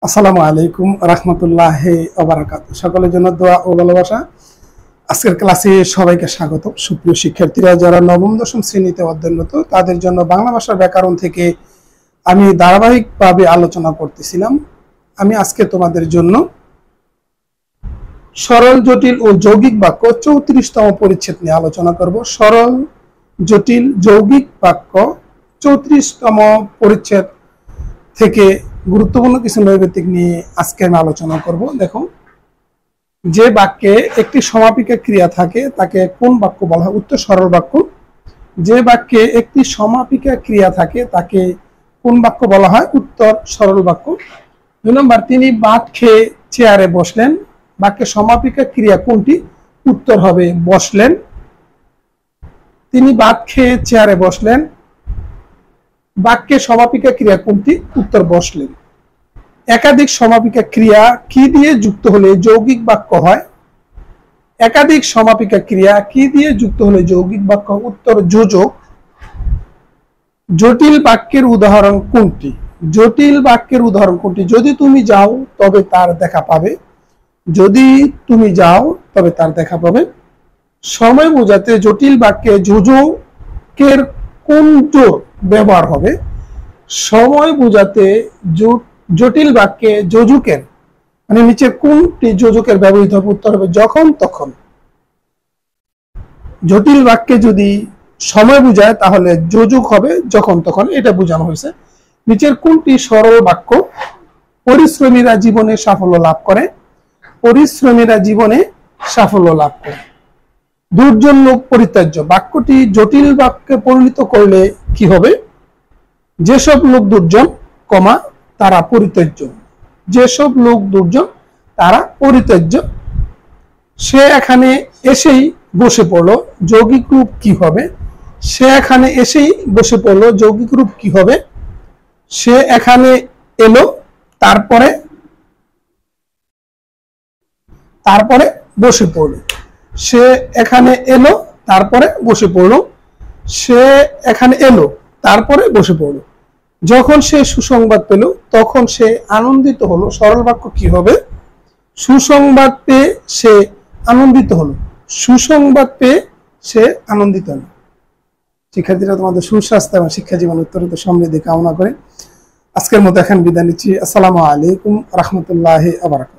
আসসালামু আলাইকুম রাহমাতুল্লাহি ওয়া বারাকাতুহু। সকলের জন্য দোয়া ও ভালোবাসা। আজকের ক্লাসে সবাইকে স্বাগত। সুপ্রিয় শিক্ষার্থীরা, যারা নবম দশম শ্রেণীতে অধ্যয়নরত তাদের জন্য বাংলা ভাষার ব্যাকরণ থেকে আমি ধারাবাহিকভাবে আলোচনা করতেছিলাম। আমি আজকে তোমাদের জন্য সরল, জটিল ও যৌগিক বাক্য 34তম পরিচ্ছেদ নিয়ে আলোচনা করব। সরল, জটিল, যৌগিক বাক্য 34তম পরিচ্ছেদ থেকে গুরুত্বপূর্ণ কিছু নৈবেদিক নিয়ে আজকে আমি আলোচনা করব। দেখো, যে বাক্যে একটি সমাপিকা ক্রিয়া থাকে তাকে কোন বাক্য বলা হয়? উত্তর সরল বাক্য। যে বাক্যে একটি সমাপিকা ক্রিয়া থাকে তাকে কোন বাক্য বলা হয়? উত্তর সরল বাক্য। 2 নম্বর, তিনি ভাত খেয়ে চেয়ারে বসলেন। বাক্যে সমাপিকা ক্রিয়া কোনটি? উত্তর হবে বসলেন। তিনি ভাত খেয়ে চেয়ারে বসলেন। বাক্যে সমাপিকা ক্রিয়া কোনটি? উত্তর বসলেন। একাধিক সমাপিকা ক্রিয়া কি দিয়ে যুক্ত হলে যৌগিক বাক্য হয়? একাধিক সমাপিকা ক্রিয়া কি দিয়ে যুক্ত হলে যৌগিক বাক্য? উত্তর যোজক। জটিল বাক্যের উদাহরণ কোনটি? জটিল বাক্যের উদাহরণ কোনটি? যদি তুমি যাও তবে তার দেখা পাবে। যদি তুমি যাও তবে তার দেখা পাবে। সময় বোঝাতে জটিল বাক্যে যোজকের কোন জোর ব্যবহার হবে? সময় বোঝাতে জটিল বাক্যে যোজকের মানে নিচে কোনটি যোজকের ব্যবহৃত হবে? উত্তর হবে যখন তখন। জটিল বাক্যে যদি সময় বোঝায় তাহলে যোজক হবে যখন তখন, এটা বোঝানো হয়েছে। নিচের কোনটি সরল বাক্য? পরিশ্রমীরা জীবনে সাফল্য লাভ করে। পরিশ্রমীরা জীবনে সাফল্য লাভ করে। দুর্জন লোক পরিত্যাজ্য বাক্যটি জটিল বাক্যে পরিণত করলে কি হবে? যেসব লোক দুর্জন, তারা পরিত্যাজ্য। যেসব লোক দুর্জন তারা পরিত্যাজ্য। সে এখানে এসেই বসে পড়লো, যৌগিক রূপ কি হবে? সে এখানে এসেই বসে পড়লো, যৌগিক রূপ কি হবে? সে এখানে এলো, তারপরে বসে পড়লো। সে এখানে এলো, তারপরে বসে পড়লো। সে এখানে এলো, তারপরে বসে পড়লো। যখন সে সুসংবাদ পেল তখন সে আনন্দিত হলো। সরল বাক্য কি হবে? সুসংবাদ পেয়ে সে আনন্দিত হলো। সুসংবাদ পেয়ে সে আনন্দিত হলো। শিক্ষার্থীরা, তোমাদের সুস্বাস্থ্য এবং শিক্ষা জীবন উত্তরোত্তর সমৃদ্ধি কামনা করে আজকের মতো এখন বিদায় নিচ্ছি। আসসালামু আলাইকুম রাহমাতুল্লাহি ওয়া বারাকাতুহু।